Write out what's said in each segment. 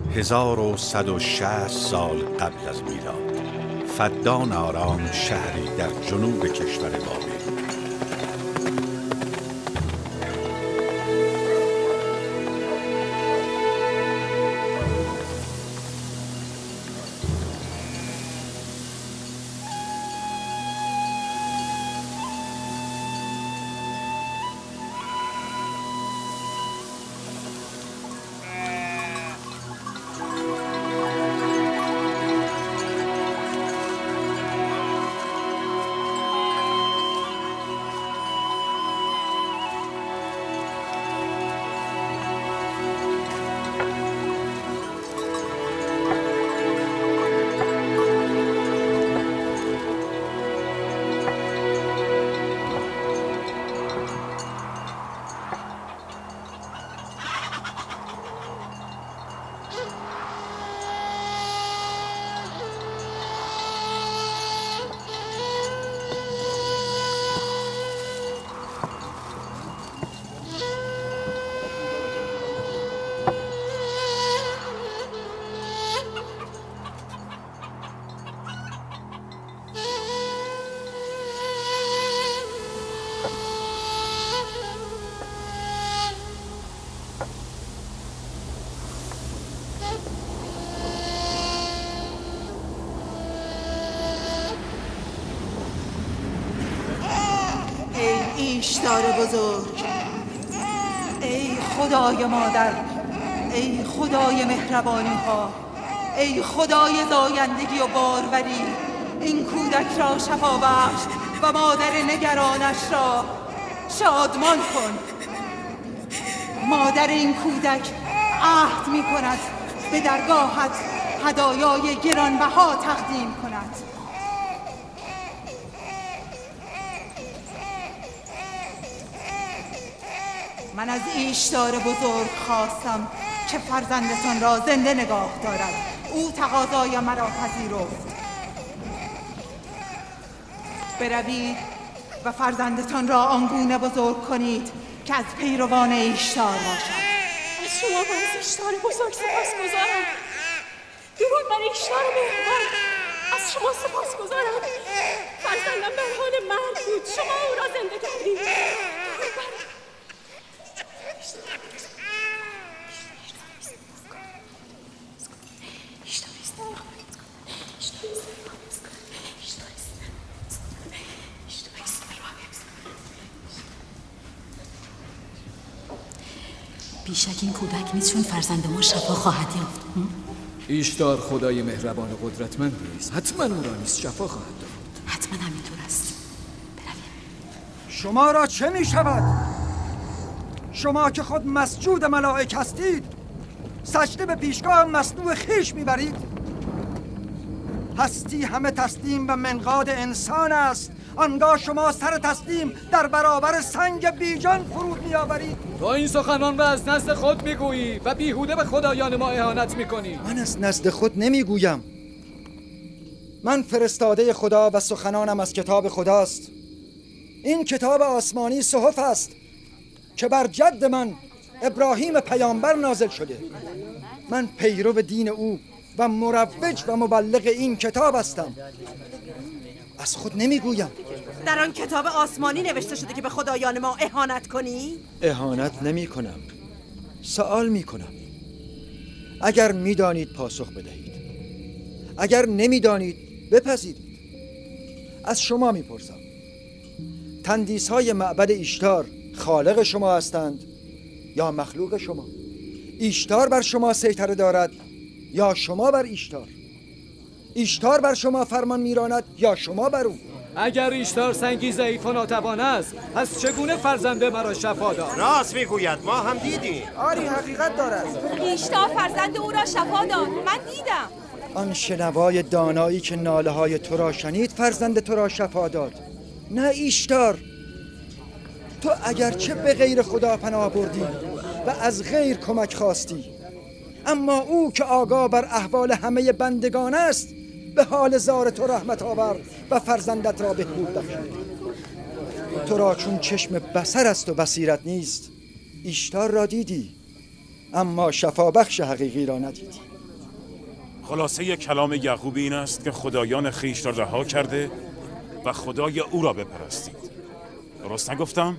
1160 سال قبل از میلاد، فدان آرام شهری در جنوب کشور بابل. ایشتار بزرگ، ای خدای مادر، ای خدای مهربانی ها، ای خدای زایندگی و باروری، این کودک را شفا بخش و مادر نگرانش را شادمان کن. مادر این کودک عهد می کند به درگاهت هدایای گرانبها تقدیم کند. من از ایشتار بزرگ خواستم که فرزندتان را زنده نگاه دارد. او تقاضای مرا پذیرفت. بروید و فرزندتان را آنگونه بزرگ کنید که از پیروان ایشتار باشد. از شما من از ایشتار بزرگ سپاسگزارم. درود بر ایشتار مهربان. از شما سپاسگزارم. فرزندم در حال مرگ بود، شما او را زنده کردید. درود بر بیشک این کودک نیست، چون فرزند ما شفا خواهد یافت. ایشتار خدای مهربان و قدرتمندی است، حتما او را نیز شفا خواهد داد. حتما همینطور است. برویم. شما را چه می شود؟ شما که خود مسجود ملائک هستید، سجده به پیشگاه مصنوع خویش میبرید؟ هستی همه تسلیم و منقاد انسان است، آنگاه شما سر تسلیم در برابر سنگ بیجان فرود میآورید. تو این سخنان را از نزد خود میگویی و بیهوده به خدایان ما اهانت میکنی. من از نزد خود نمیگویم. من فرستاده خدا و سخنانم از کتاب خداست. این کتاب آسمانی صحف است که بر جد من ابراهیم پیامبر نازل شده. من پیرو دین او و مروج و مبلغ این کتاب هستم. از خود نمیگویم. در آن کتاب آسمانی نوشته شده که به خدایان ما اهانت کنی؟ اهانت نمی کنم، سوال می کنم. اگر میدانید پاسخ بدهید، اگر نمیدانید بپذیرید. از شما میپرسم، تندیس های معبد ایشتار خالق شما هستند یا مخلوق شما؟ ایشتار بر شما سیطره دارد یا شما بر ایشتار؟ ایشتار بر شما فرمان میراند یا شما بر او؟ اگر ایشتار سنگی ضعیف و ناتوان است، پس چگونه فرزند مرا شفا داد؟ راست میگوید، ما هم دیدیم. آری حقیقت دارد. ایشتار فرزند او را شفا داد. من دیدم. آن شنوای دانایی که ناله های تو را شنید فرزند تو را شفا داد، نه ایشتار. تو اگرچه به غیر خدا پناه بردی و از غیر کمک خواستی، اما او که آگاه بر احوال همه بندگان است به حال زار تو رحمت آورد و فرزندت را بهبود بخشید. تو را چون چشم بصر است و بصیرت نیست، ایشتار را دیدی، اما شفابخش حقیقی را ندیدی. خلاصه کلام یعقوب این است که خدایان خویش را رها کرده و خدای او را بپرستید. درست نگفتم؟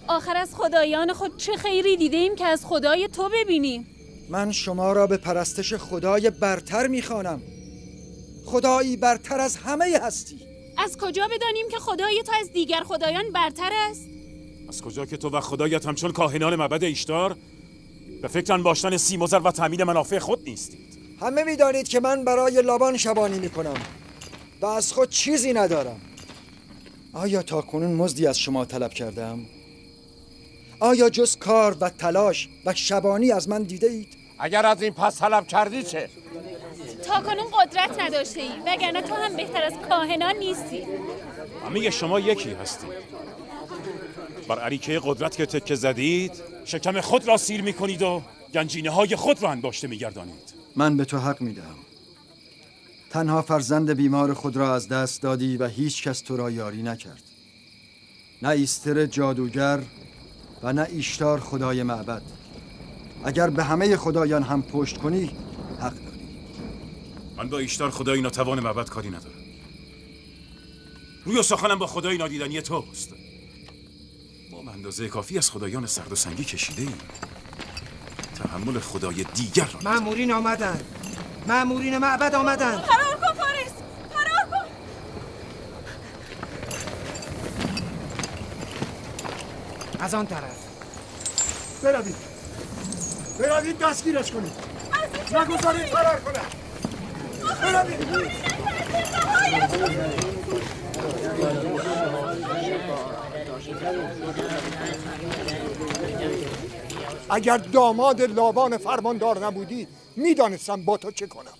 آخر از خدایان خود چه خیری دیده ایم که از خدای تو ببینیم؟ من شما را به پرستش خدای برتر می‌خوانم، خدایی برتر از همه هستی. از کجا بدانیم که خدای تو از دیگر خدایان برتر است؟ از کجا که تو و خدایت همچون کاهنان معبد ایشتار به فکر انباشتن سیم و زر و تامین منافع خود نیستید. همه می‌دانید که من برای لابان شبانی می‌کنم و از خود چیزی ندارم. آیا تاکنون مزدی از شما طلب کردم؟ آیا جز کار و تلاش و شبانی از من دیده اید؟ اگر از این پس طلب کردی چه؟ تا کنون قدرت نداشته ای وگرنه تو هم بهتر از کاهنان نیستی. همه شما یکی هستید. بر اریکه قدرت که تکه زدید شکم خود را سیر می‌کنید و گنجینه های خود را انباشته می‌گردانید. من به تو حق میدهم. تنها فرزند بیمار خود را از دست دادی و هیچ کس تو را یاری نکرد. نه ایستر جادوگر و نه ایشتار خدای معبد. اگر به همه خدایان هم پشت کنی حق داری. من با ایشتار خدای ناتوان معبد کاری ندارم. روی و سخنم با خدای نادیدنی توست. ما به اندازه کافی از خدایان سرد و سنگی کشیده ایم. تحمل خدای دیگر را مأمورین آمدن. مأمورین معبد آمدن. فرار کن فارس! فرار کن! از آن طرف. بروید دستگیرش کنید. نگذارید فرار کنه. بروید. اگر داماد لابان فرماندار نبودی میدانستم با تو چه کنم.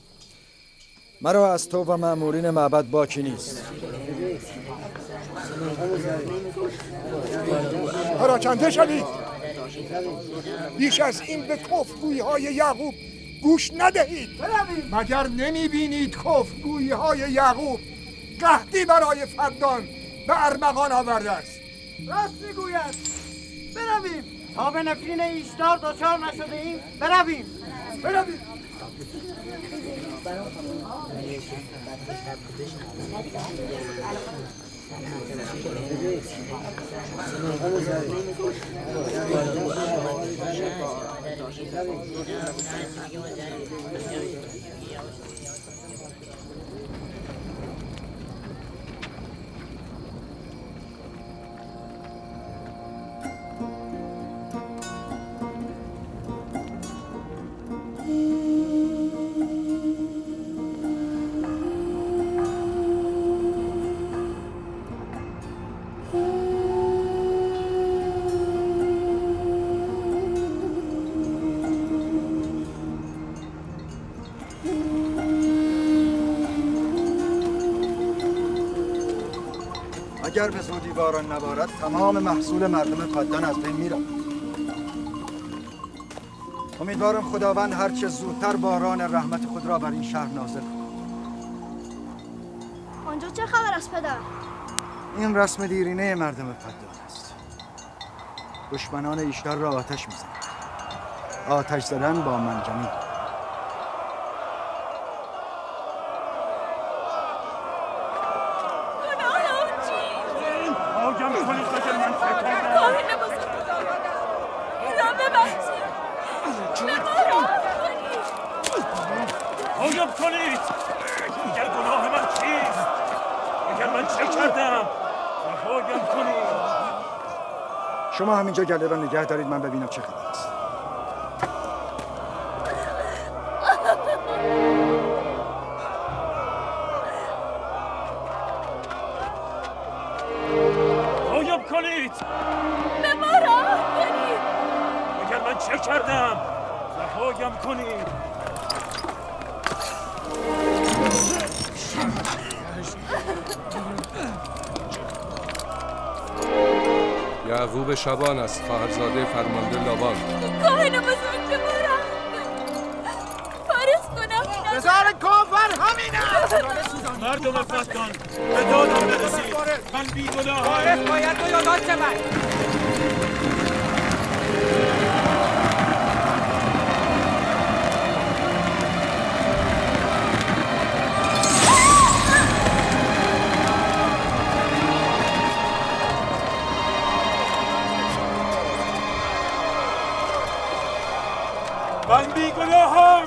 مرا از تو و مأمورین معبد باکی نیست. پراکنده شوید. بیش از این به کفرگویی های یعقوب گوش ندهید. مگر نمی بینید کفرگویی های یعقوب قحطی برای فردان به ارمغان آورده است؟ راست میگوید. برویم تا به نفرین ایشتار دچار نشده ایم. برویم. اگر به زودی باران نبارد تمام محصول مردم پدان از بین میرود. امیدوارم خداوند هرچه زودتر باران رحمت خود را بر این شهر نازل کند. آنجا چه خبر است پدر؟ این رسم دیرینه مردم پدان است. دشمنان ایشتر را آتش میزنند. آتش زدن با منجنیق. شما همینجا گله را نگه دارید، من ببینم چه خبر است. آیاب کنید! به ما راه کنید! اگر من چه کردم؟ رهایم کنید! یعقوب شبان است، خواهرزاده فرمانده لابان. کاهن بزرگ به ما راه کنید! فارس کنم! بزار کافر همینه! مردم فتان به دادم برسید. من بیگناهم. فارس باید تو یادات شود. من بیگناهم.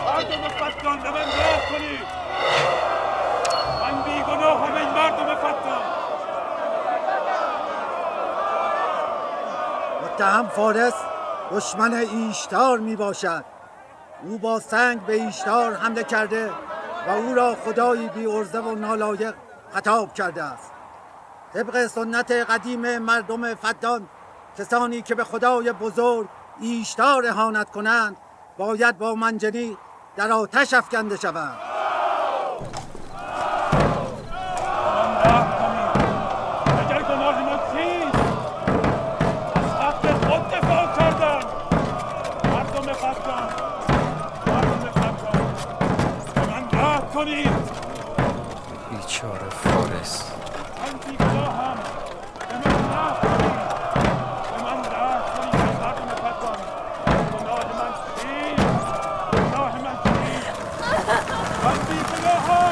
مردم فتان به من راه کنید. من بیگناهم این مردم فتان. متهم فارس دشمن ایشتار می باشد. او با سنگ به ایشتار حمله کرده و او را خدایی بی عرضه و نالایق خطاب کرده است. طبق سنت قدیم مردم فدان، کسانی که به خدای بزرگ ایشتار اهانت کنند باید با منجنیق در آتش افکنده شوند. اگر گناه من چیست؟ از حق خود دفاع کردم. مردم فدان به من رحم کنید. بیچاره فارس. من بیگناهم. به من رحم کنید. به من رحم کنید. مردم فدان. گناه من چیست؟ گناه من چیست؟ من بیگناهم.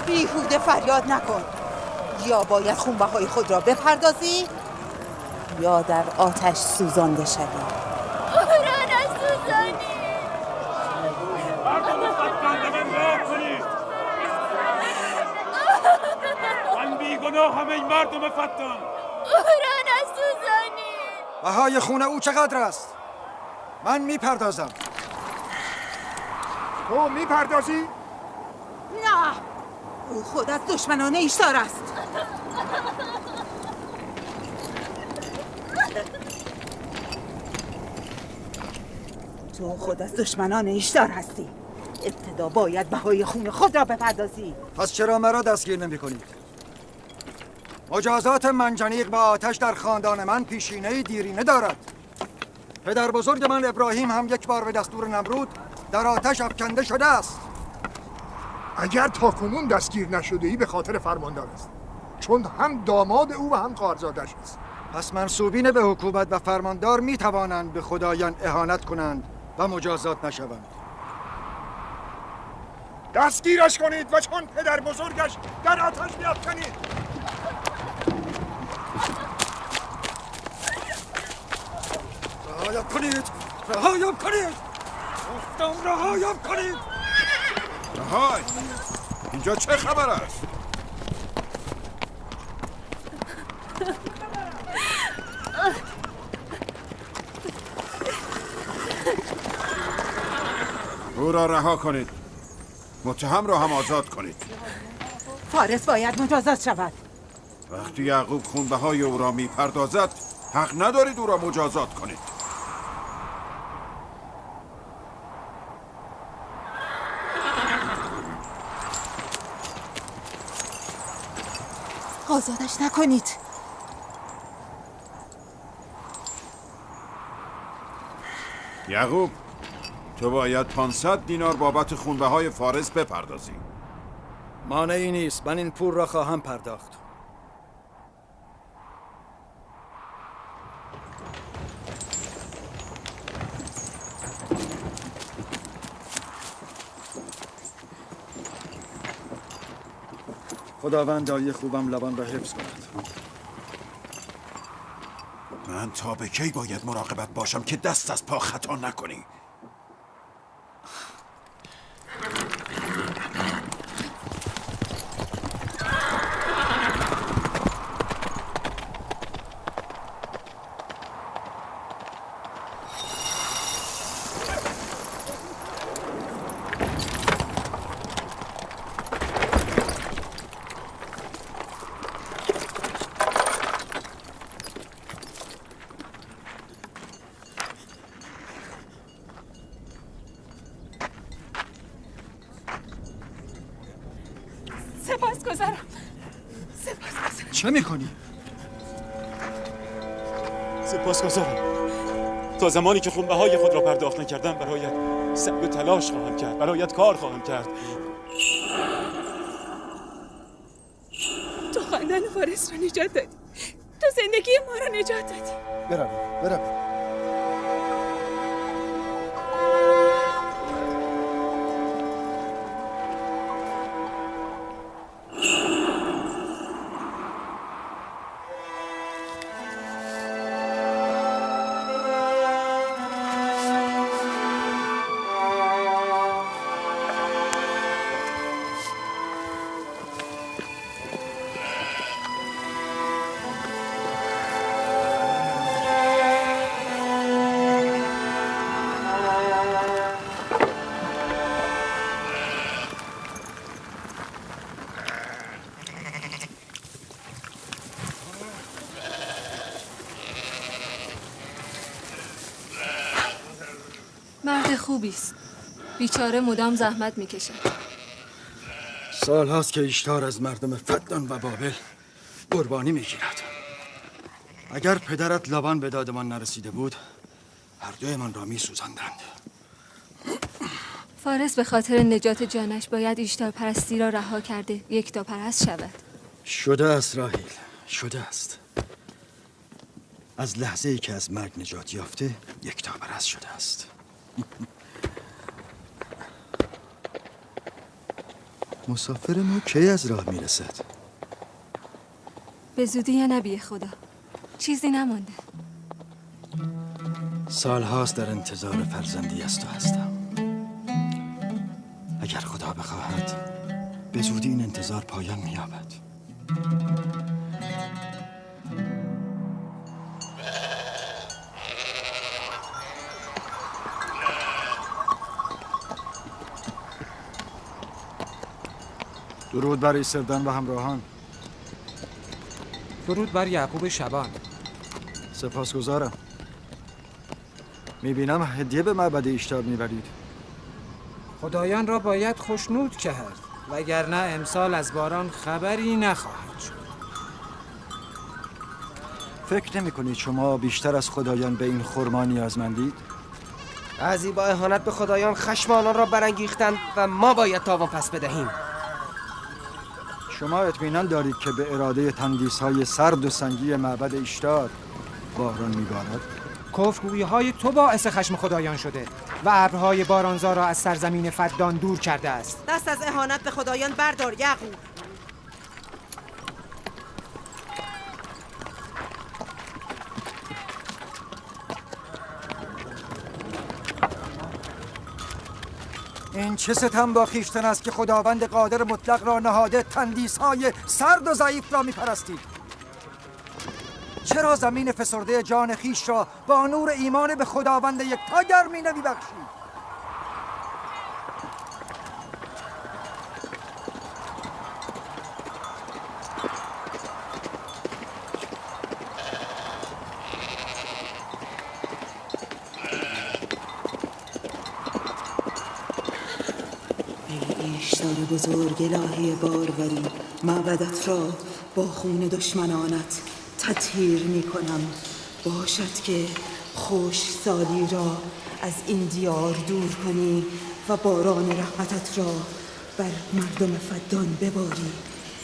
بیهوده فریاد نکن. یا باید خونبهای خود را بپردازی یا در آتش سوزانده شوی. را نسوزانی. مردم فدان به من راه کنید. من بیگناهم ای مردم فدان. را نسوزانی. بهای خون او چقدر است؟ من میپردازم. تو میپردازی؟ نه، او خود از دشمنان ایشتار است. تو خود از دشمنان ایشتار هستی. ابتدا باید بهای خون خود را بپردازی. پس چرا مرا دستگیر نمی کنید؟ مجازات منجنیق با آتش در خاندان من پیشینه دیرینه دارد. پدر بزرگ من ابراهیم هم یک بار به دستور نمرود در آتش افکنده شده است. اگر تاکنون دستگیر نشده ای به خاطر فرماندار است، چون هم داماد او و هم خواهرزادش است. پس منسوبین به حکومت و فرماندار می توانند به خدایان اهانت کنند و مجازات نشوند. دستگیرش کنید و چون پدر بزرگش در آتش بیافکنید. رهایم کنید! رهایم کنید! گفتم رهایم کنید! رهای! اینجا چه خبر است؟ او را رها کنید. متهم را هم آزاد کنید. فارس باید مجازات شود. وقتی یعقوب خونبهای او را میپردازد حق ندارید او را مجازات کنید. آزادش نکنید. یعقوب، تو باید 500 دینار بابت خونبهای فارس بپردازی. مانعی نیست، من این پول را خواهم پرداخت. خداوند دایی خوبم لبان را حفظ کند. من تا به کی باید مراقبت باشم که دست از پا خطا نکنی؟ چه میکنی؟ سپاسگزارم. تا زمانی که خونبهای خود را پرداخت نکردم برایت سعی و تلاش خواهم کرد. برایت کار خواهم کرد. تو خاندان فارس را نجات دادی. تو زندگی ما را نجات دادی. برویم. مرد خوبی است. بیچاره مدام زحمت میکشد. سال هاست که ایشتار از مردم فدان و بابل قربانی میگیرد. اگر پدرت لابان به دادمان نرسیده بود هر دویمان را میسوزاندند. فارس به خاطر نجات جانش باید ایشتار پرستی را رها کرده یکتا پرست شود. شده است راهیل، شده است. از لحظه ای که از مرگ نجات یافته یکتا پرست شده است. مسافر ما کی از راه میرسد؟ به زودی یا نبی خدا، چیزی نمانده. سال هاست در انتظار فرزندی از تو هستم. اگر خدا بخواهد به زودی این انتظار پایان می‌یابد. درود بر ایسردان و همراهان. درود بر یعقوب شبان. سپاسگزارم. میبینم هدیه به معبد ایشتار میبرید. خدایان را باید خوشنود کرد وگرنه امسال از باران خبری نخواهد شد. فکر نمی کنید شما بیشتر از خدایان به این خرما نیازمندید؟ بعضی با اهانت به خدایان خشم آنان را برانگیختند و ما باید تاوان پس بدهیم. شما اطمینان دارید که به اراده تندیس‌های سرد و سنگی معبد ایشتار باران میبارد؟ کفرگویی‌های تو باعث خشم خدایان شده و ابرهای بارانزا را از سرزمین فدان دور کرده است. دست از اهانت به خدایان بردار یعقوب. این چه ستم با خویشتن است که خداوند قادر مطلق را نهاده تندیس‌های سرد و ضعیف را می‌پرستید؟ چرا زمین فسرده جان خویش را با نور ایمان به خداوند یکتا گرمی نمی‌بخشید؟ ایشتار بزرگ الهی باروری، معبدت را با خون دشمنانت تطهیر می کنم. باشد که خوش سالی را از این دیار دور کنی و باران رحمتت را بر مردم فدان بباری.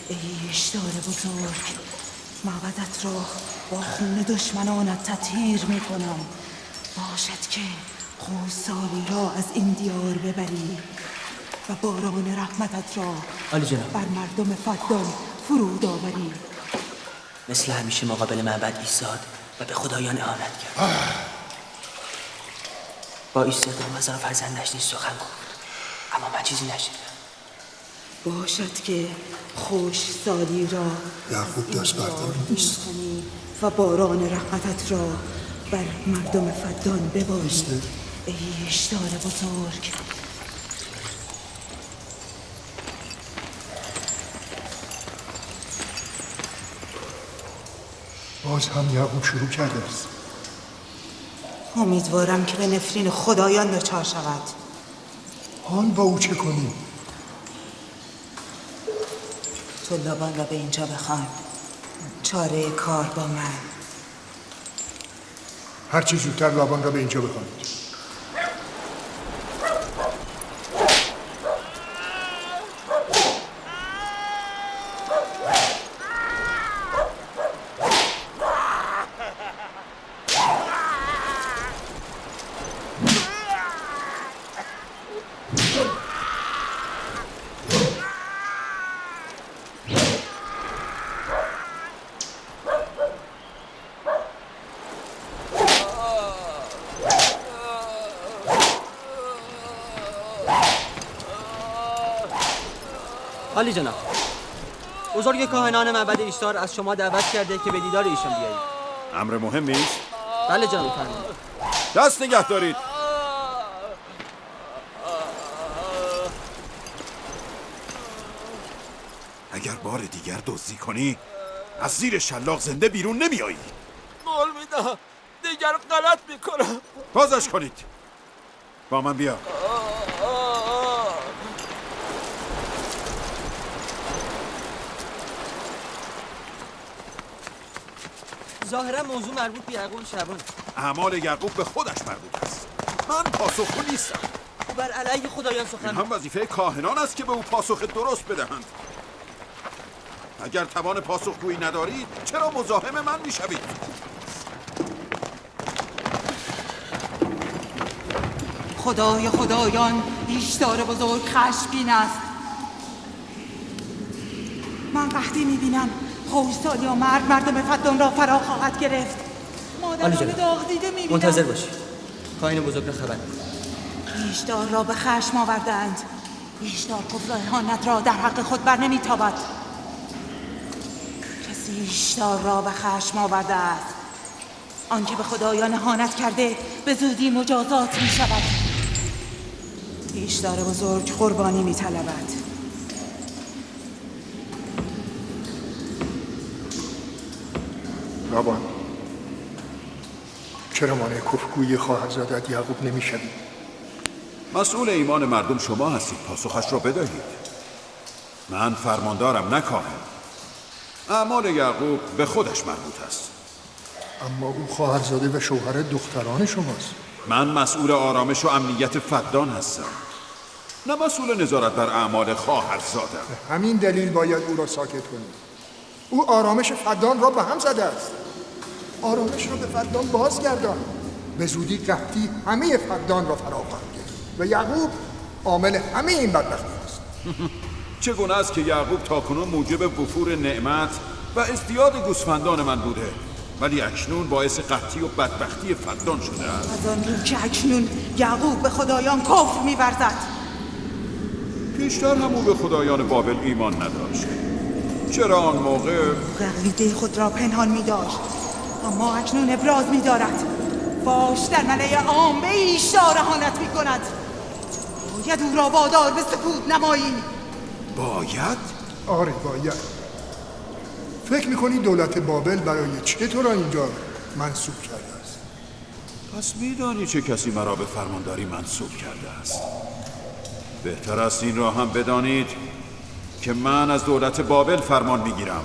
ای ایشتار بزرگ، معبدت را با خون دشمنانت تطهیر می کنم. باشد که خوش سالی را از این دیار ببری و باران رحمتت را بر مردم فدان فرود آوری. مثل همیشه مقابل معبد ایستاد و به خدایان اهانت کرد. با ایستاد مزار فرزندش نیز سخن گفت، اما من چیزی نشنیدم. باشد که خوش سالی را یعقوب داشت برداری و باران رحمتت را بر مردم فدان بباری. ای ایشتار بزرگ، باز هم یعقوب شروع کرده است. امیدوارم که به نفرین خدایان دچار شود. حال با او چه کنیم؟ تو لابان را به اینجا بخوان. چاره کار با من. هرچی زودتر لابان را به اینجا بخوانید. عالی جناب، بزرگ کاهنان معبد ایشتار از شما دعوت کرده که به دیدار ایشان بیایید. امر مهمی است؟ بله جناب فرمان. دست نگه دارید. اگر بار دیگر دزدی کنی از زیر شلاق زنده بیرون نمیایی. قول میدم دیگر غلط میکنم. بازش کنید. با من بیا. ظاهرا موضوع مربوط به یعقوب شبان. اعمال یعقوب به خودش مربوط است. من پاسخگو نیستم. او بر علیه خدایان سخن. این هم وظیفه کاهنان است که به او پاسخ درست بدهند. اگر توان پاسخگویی ندارید چرا مزاحم من میشوید؟ خدای خدایان ایشتار بزرگ خشمگین است. من وقتی میبینم خوشسالی و مرگ مردم فدان را فرا خواهد گرفت. مادران داغ دیده میبینم. منتظر باشی. کاهن بزرگ را خبر. ایشتار را به خشم آوردند. ایشتار کفر و اهانت را در حق خود بر نمیتابد. کسی ایشتار را به خشم آورده است. آنکه به خدایان اهانت کرده به زودی مجازات میشود. ایشتار بزرگ قربانی میطلبد. بابا چرا مانع کفرگویی خواهرزادت یعقوب نمیشوی؟ مسئول ایمان مردم شما هستید، پاسخش را بدهید. من فرماندارم نه کاهن. اعمال یعقوب به خودش مربوط است. اما او خواهرزاده و شوهر دختران شماست. من مسئول آرامش و امنیت فدان هستم، نه مسئول نظارت بر اعمال خواهرزادم. همین دلیل باید او را ساکت کنید. او آرامش فدان را به هم زده است. آرامش را به فدان بازگردان. به زودی قحطی همه فدان را فرا خواهد گرفت و یعقوب عامل همه این بدبختی است. چگونه است که یعقوب تاکنون موجب وفور نعمت و ازدیاد گوسفندان من بوده، ولی اکنون باعث قحطی و بدبختی فدان شده است؟ از آن رو که اکنون یعقوب به خدایان کفر می‌ورزد. پیشتر هم او به خدایان بابل ایمان نداشت. چرا آن موقع عقیده خود را پنهان می‌داشت، اما اکنون ابراز می‌دارد. باش در ملأ عام به ایشتار اهانت می‌کند. باید او را وادار به سکوت نمایی. باید؟ آره باید. فکر می‌کنی دولت بابل برای چه تو را اینجا منصوب کرده است؟ پس می‌دانی چه کسی مرا به فرمانداری منصوب کرده است؟ بهتر است این را هم بدانید که من از دولت بابل فرمان میگیرم،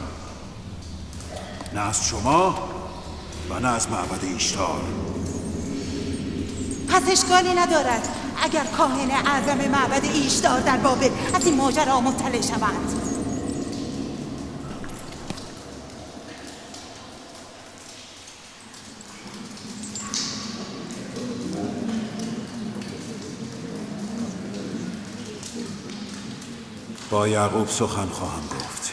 نه از شما و نه از معبد ایشتار. پس اشکالی ندارد اگر کاهن اعظم معبد ایشتار در بابل از این ماجرا مطلع شوند. با یعقوب سخن خواهم گفت.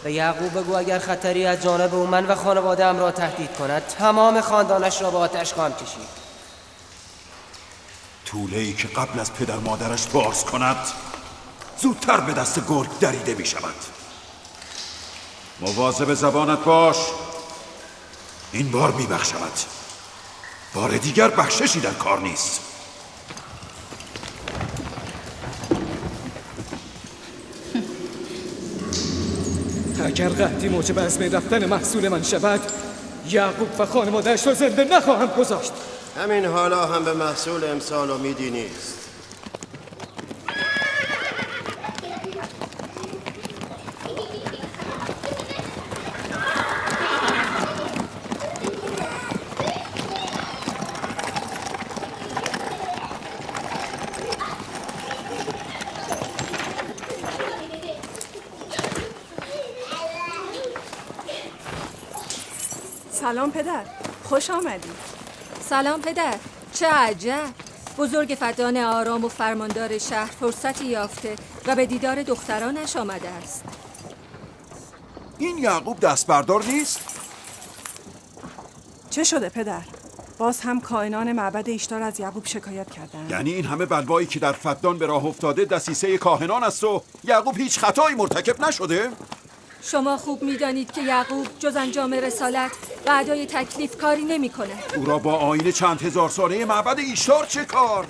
به یعقوب بگو اگر خطری از جانب او من و خانواده‌ام را تهدید کند تمام خاندانش را به آتش خواهم کشید. طوله‌ای که قبل از پدر مادرش باز کند زودتر به دست گرگ دریده می شود. مواظب زبانت باش. این بار می بخشمت، بار دیگر بخششی در کار نیست. اگر قحطی موجب از بین رفتن محصول من شود یعقوب و خانواده‌اش را زنده نخواهم گذاشت. همین حالا هم به محصول امسال امیدی نیست. سلام پدر، خوش آمدی. سلام پدر، چه عجب. بزرگ فدان آرام و فرماندار شهر فرصتی یافته و به دیدار دخترانش آمده است. این یعقوب دست بردار نیست؟ چه شده پدر؟ باز هم کاهنان معبد ایشتار از یعقوب شکایت کردند. یعنی این همه بلوایی که در فدان به راه افتاده دسیسه کاهنان است و یعقوب هیچ خطایی مرتکب نشده؟ شما خوب می‌دانید که یعقوب جز انجام رسالت و ادای تکلیف کاری نمی‌کند. او را با آیین چند هزار ساله معبد ایشتار چه کار؟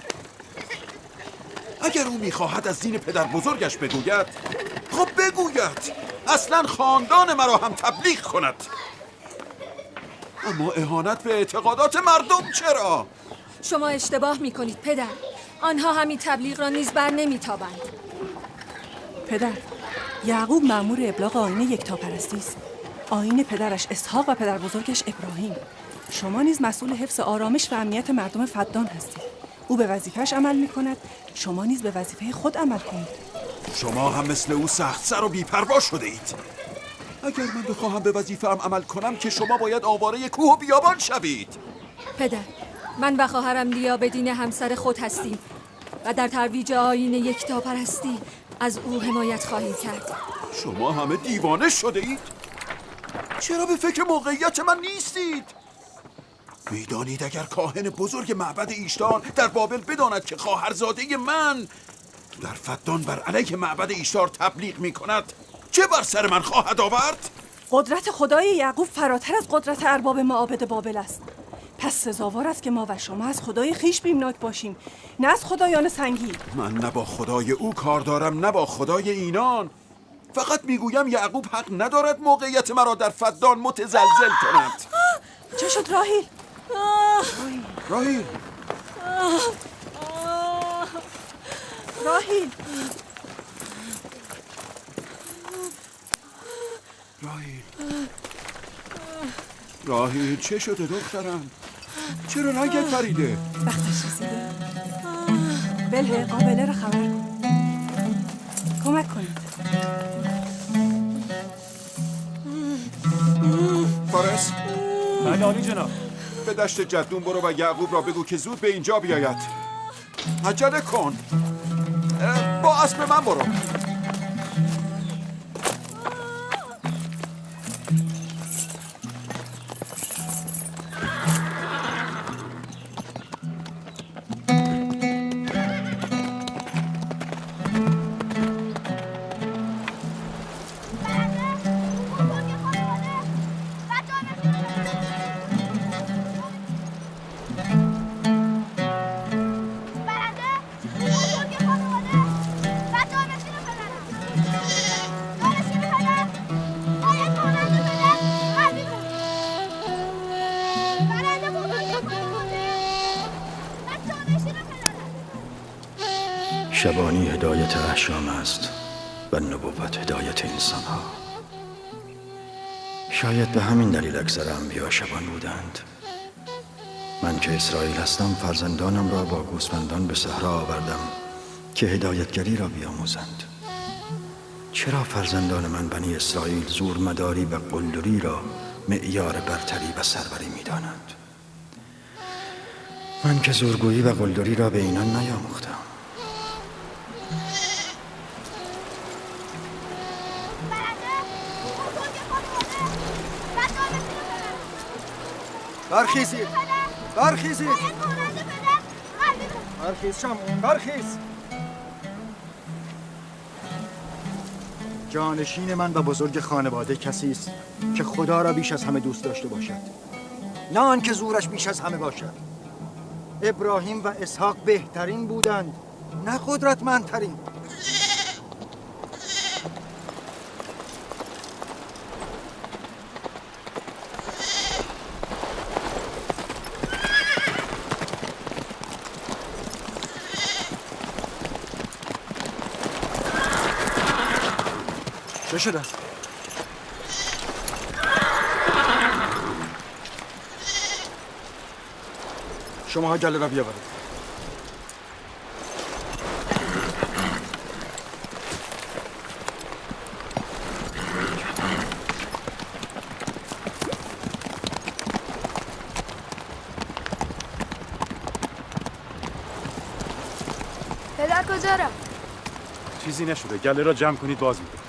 اگر او می‌خواهد از دین پدر بزرگش بگوید، خب بگوید. اصلاً خاندان مرا هم تبلیغ کند. اما اهانت به اعتقادات مردم چرا؟ شما اشتباه می‌کنید پدر. آنها همین تبلیغ را نیز بر نمیتابند. پدر، یعقوب مأمور ابلاغ آیین یکتاپرستی است. آیین پدرش اسحاق و پدر بزرگش ابراهیم. شما نیز مسئول حفظ آرامش و امنیت مردم فدان هستید. او به وظیفه‌اش عمل می‌کند، شما نیز به وظیفه خود عمل کنید. شما هم مثل او سخت سر و بی‌پروا شده اید. اگر من بخواهم به وظیفه‌ام عمل کنم که شما باید آواره کوه و بیابان شوید. پدر، من و خواهرم لیا بدین همسر خود هستیم و در ترویج آیین یکتاپرستی از او حمایت خواهیم کرد. شما همه دیوانه شده اید؟ چرا به فکر موقعیت من نیستید؟ میدانید اگر کاهن بزرگ معبد ایشتار در بابل بداند که خواهرزاده من در فدان بر علیه معبد ایشتار تبلیغ می کند، چه بر سر من خواهد آورد؟ قدرت خدای یعقوب فراتر از قدرت ارباب معابد بابل است. پس سزاوار است که ما و شما از خدای خیش بیمناک باشیم، نه از خدایان سنگی. من نه با خدای او کار دارم نه با خدای اینان. فقط میگویم یعقوب حق ندارد موقعیت مرا در فدان متزلزل کند. چه شد راهیل؟ راهیل راهیل راهیل چه شده دخترم؟ چرا رنگت پریده؟ وقتش رسیده. بله، قابله را خبر کن. کمک کنید. فارس؟ بله عالی جناب. به دشت جدون برو و یعقوب را بگو که زود به اینجا بیاید. عجله کن. با اسب من برو. شبانی هدایت احشام است و نبوت هدایت انسان ها. شاید به همین دلیل اکثر انبیا شبان بودند. من که اسرائیل هستم فرزندانم را با گوسفندان به صحرا آوردم که هدایتگری را بیاموزند. چرا فرزندان من بنی اسرائیل زورمداری و قلدری را معیار برتری و سروری می دانند؟ من که زورگویی و قلدری را به اینان نیاموختم. برخیزید! برخیزید! برخیز شما! برخیز! جانشین من و بزرگ خانواده کسی است که خدا را بیش از همه دوست داشته باشد، نه آن که زورش بیش از همه باشد. ابراهیم و اسحاق بهترین بودند، نه قدرتمندترین. چه شده؟ شماها گله را بیاورید. پدر کجا رفت؟ چیزی نشده، گله را جمع کنید باز می‌کنم.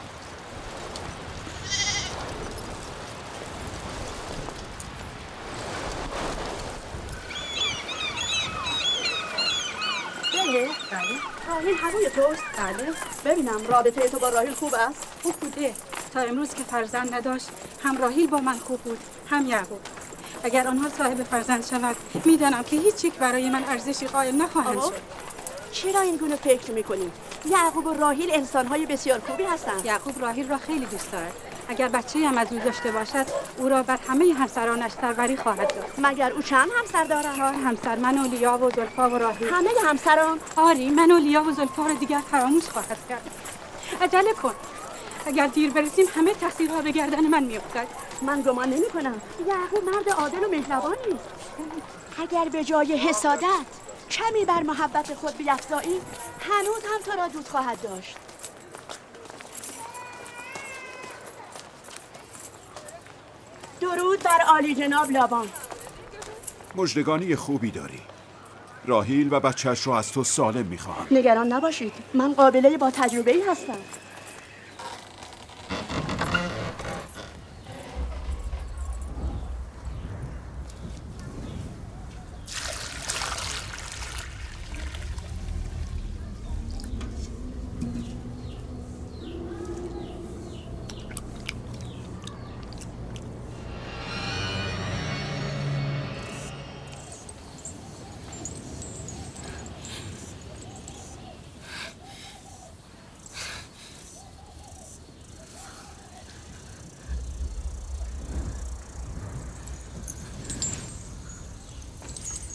بله. راهیل هوای توست؟ بله. ببینم رابطه تو با راهیل خوب است؟ خوب بوده. تا امروز که فرزند نداشت هم راهیل با من خوب بود هم یعقوب. اگر آنها صاحب فرزند شود میدانم که هیچ یک برای من ارزشی قائل نخواهند شد. چرا این گونه فکر میکنی؟ یعقوب و راهیل انسانهای بسیار خوبی هستند. یعقوب راهیل را خیلی دوست دارد اگر بچه‌ای هم از او داشته باشد او را بر همه همسرانش سروری خواهد داد. مگر او چند همسر دارد؟ 4 همسر، من و لیا و زلفا و راهی. همه همسران؟ آری، من و لیا و زلفا را دیگر فراموش خواهد کرد. عجله کن، اگر دیر برسیم همه تقصیرها به گردن من میافتد. من گمان نمی‌کنم. یعقوب مرد عادل و مهربانی. اگر به جای حسادت کمی بر محبت خود بیفزایی، هنوز هم تو را دوست خواهد داشت. درود بر عالی جناب لابان. مژدگانی خوبی داری. راهیل و بچهش رو از تو سالم میخواهم. نگران نباشید، من قابله با تجربه‌ای هستم.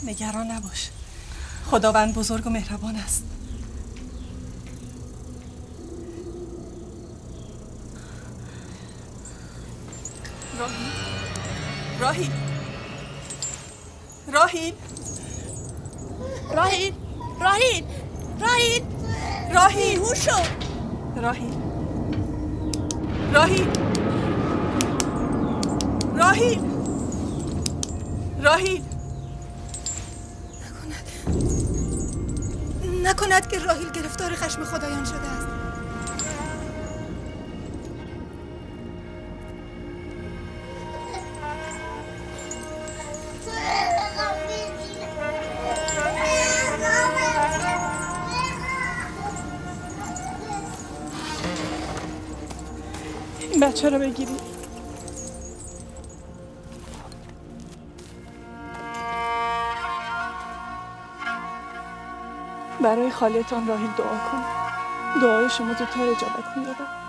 نگران نباش، خداوند بزرگ و مهربان است. راهیل راهیل راهیل راهیل راهیل راهیل هوش شو. راهیل راهیل راهیل راهیل نکند که راهیل گرفتار خشم خدایان شده است. این بچه رو بگیرید. برای خالتان راهیل دعا کن. دعای شما زودتر اجابت می‌یابد.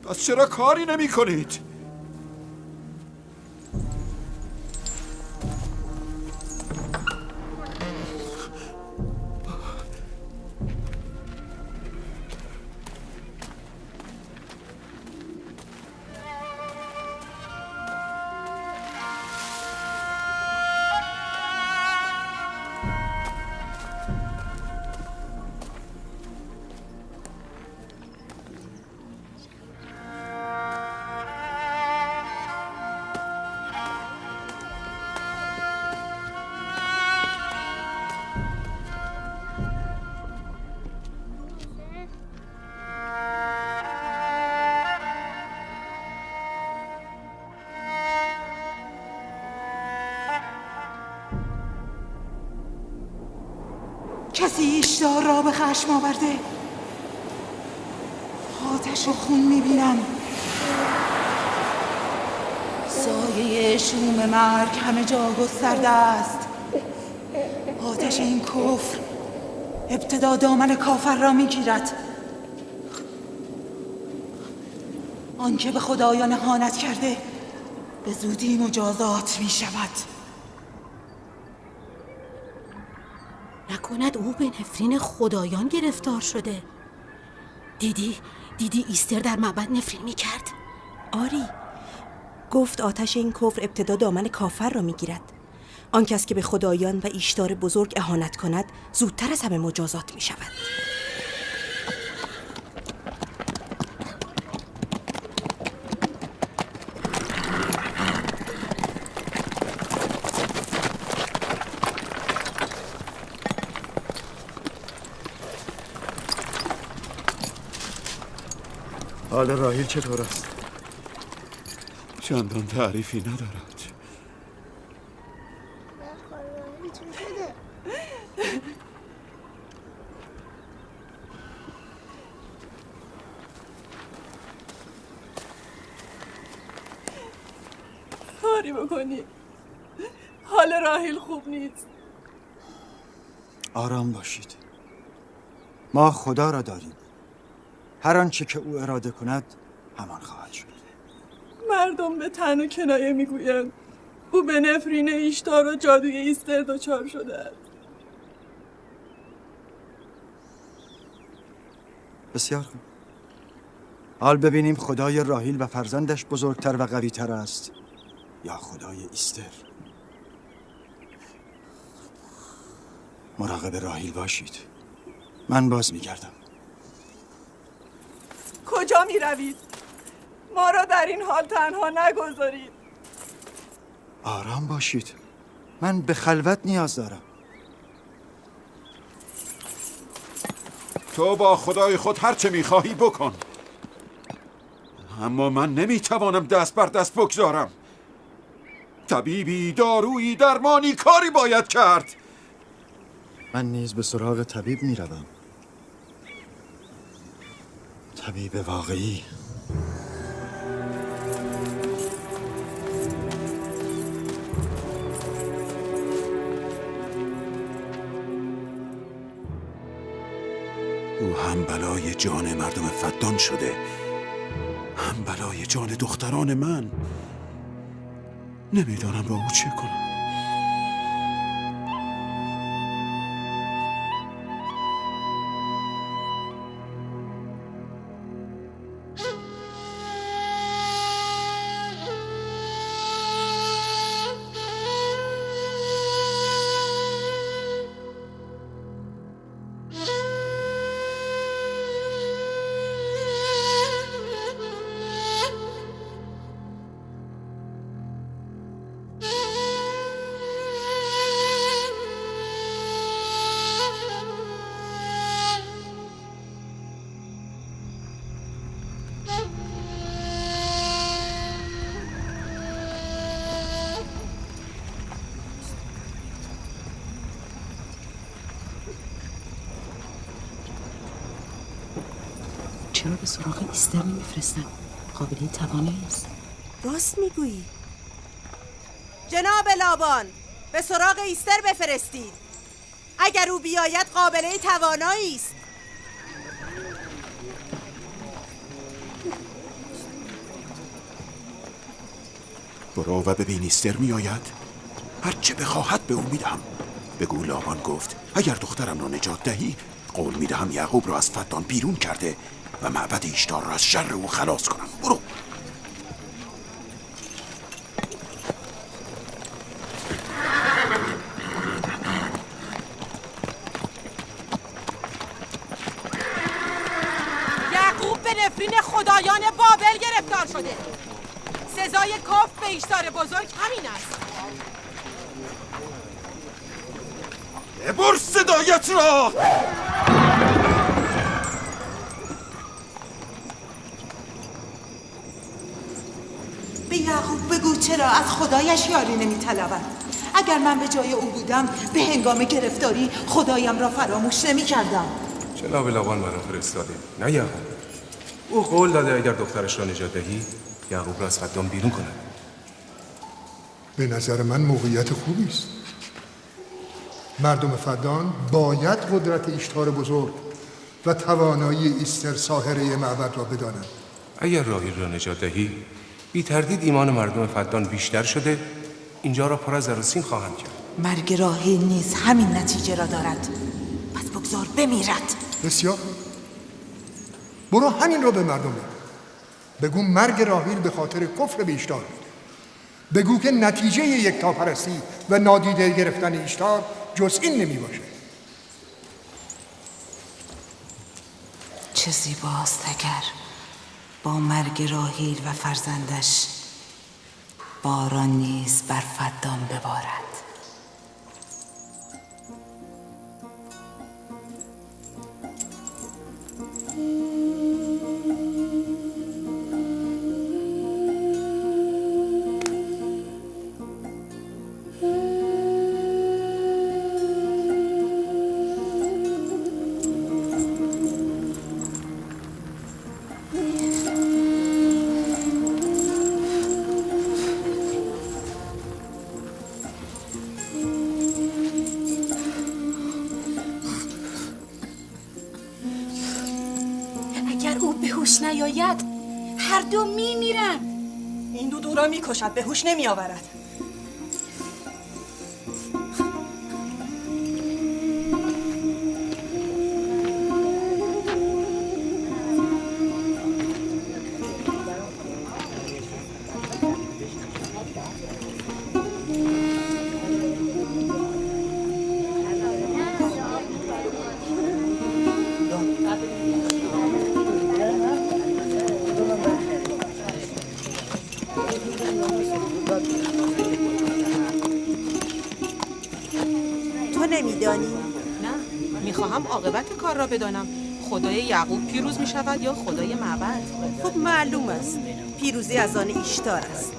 پس چرا کاری نمی کنید؟ کسی ایشدار را به خشم آورده. آتش و خون میبینم. سایه شوم مرگ همه جا گسترده است. آتش این کفر ابتدا دامن کافر را میگیرد. آنکه به خدایان اهانت کرده به زودی مجازات میشود. نکند او به نفرین خدایان گرفتار شده؟ دیدی ایستر در معبد نفرین میکرد؟ آری، گفت آتش این کفر ابتدا دامن کافر را میگیرد. آن کس که به خدایان و ایشتار بزرگ اهانت کند زودتر از همه مجازات میشود. حال راهیل چطور است؟ چندان تعریفی ندارد. کاری بکنی. حال راحیل خوب نیست. آرام باشید. ما خدا را داریم. هر آنچه که او اراده کند همان خواهد شد. مردم به تن و کنایه میگویند او به نفرین ایشتار و جادوی ایستر دچار شده است. بسیار خوب. حال ببینیم خدای راحیل و فرزندش بزرگتر و قوی‌تر است یا خدای ایستر. مراقب راحیل باشید. من باز میگردم. کجا می روید؟ ما را در این حال تنها نگذارید. آرام باشید. من به خلوت نیاز دارم. تو با خدای خود هر چه میخواهی بکن، اما من نمیتوانم دست بر دست بگذارم. طبیبی، دارویی، درمانی، کاری باید کرد. من نیز به سراغ طبیب میروم. طبیب واقعی. او هم بلای جان مردم فدان شده، هم بلای جان دختران من. نمیدانم با او چه کنم. چرا به سراغ ایستر نمیفرستن؟ قابلی توانایی است. راست میگویی. جناب لابان، به سراغ ایستر بفرستید. اگر او بیاید قابله توانایی است. برو و ببین ایستر میآید. هر چه بخواهد به او میدهم. بگو لابان گفت اگر دخترم را نجات دهی، قول میدهم یعقوب را از فدان بیرون کرده و معبد ایشتار را از شر او خلاص کنم. برو. یعقوب به نفرین خدایان بابل گرفتار شده. سزای کفر به ایشتار بزرگ همین است. ببر صدایت را! به یعقوب بگو چرا از خدایش یاری نمی‌طلبد. اگر من به جای او بودم به هنگام گرفتاری خدایم را فراموش نمی‌کردم. جناب لابان مرا فرستاده، نه یعقوب. او قول داده اگر دخترش را نجات دهی یعقوب را از فدان بیرون کند. به نظر من موقعیت خوبی است. مردم فدان باید قدرت ایشتار بزرگ و توانایی ایستر ساحره معبد را بدانند. اگر راحیل را نجات دهی بی تردید ایمان مردم فدان بیشتر شده، اینجا را پر از زر و سیم خواهند کرد. مرگ راحیل نیز همین نتیجه را دارد. پس بگذار بمیرد. بسیار. برو همین را به مردم بگو مرگ راحیل به خاطر کفر به ایشتار بوده. بگو که نتیجه یکتاپرستی و نادیده گرفتن ایشتار جز این نمی باشه. چه زیباست اگر با مرگ راحیل و فرزندش باران نیز بر فدان ببارد. هوش نیاید هر دو میمیرند. این دو را میکشد، به هوش نمیآورد. تو نمیدانی؟ نه، میخواهم عاقبت کار را بدانم. خدای یعقوب پیروز می شود یا خدای معبد؟ خب معلوم است پیروزی از آن ایشتار است.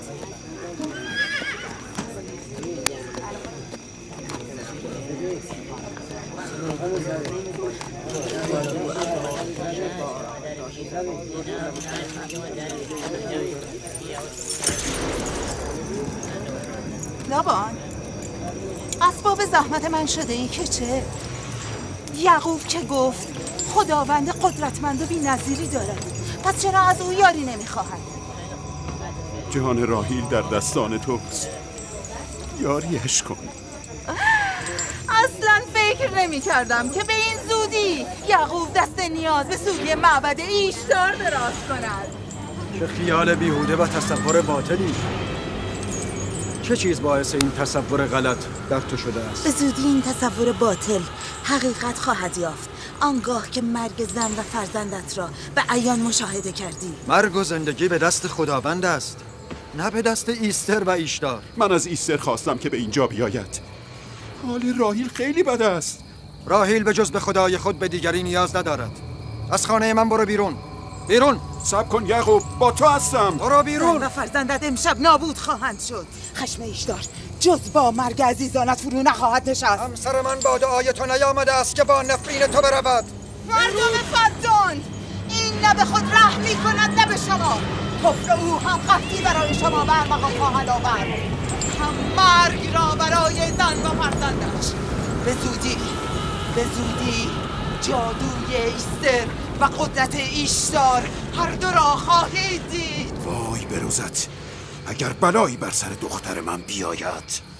لابان، اسباب زحمت من شده ای که چه؟ یعقوب که گفت خداوند قدرتمند و بی نظیری دارد، پس چرا از او یاری نمیخواهد؟ جان راهیل در دستان توست، یاریش کن. اصلا فکر نمی کردم که به این زودی یعقوب دست نیاز به سوی معبد ایشتار دراز کند. چه خیال بیهوده و تصور باطلی. چه چیز باعث این تصور غلط در تو شده است؟ به زودی این تصور باطل حقیقت خواهد یافت، آنگاه که مرگ زن و فرزندت را به عیان مشاهده کردی. مرگ و زندگی به دست خداوند است، نه به دست ایستر و ایشتار. من از ایستر خواستم که به اینجا بیاید. حال راهیل خیلی بد است. راهیل به جز به خدای خود به دیگری نیاز ندارد. از خانه من برو بیرون. بیرون. صبر کن یعقوب، با تو هستم. برو بیرون. زن و فرزندت امشب نابود خواهند شد. خشم ایشتار جز با مرگ عزیزانت فرو نخواهد نشست. همسر من با دعای تو نیامده است که با نفرین تو برود. مردم فدان، این نه به خود رحم می کند نه به شما. کفر او هم قحطی برای شما برمقام خواهد آورد، هم مرگ را برای زن و فرزندش. به زودی جادوی ایستر و قدرت ایشتار هر دو را خواهید دید. وای بروزت، اگر بلایی بر سر دختر من بیاید.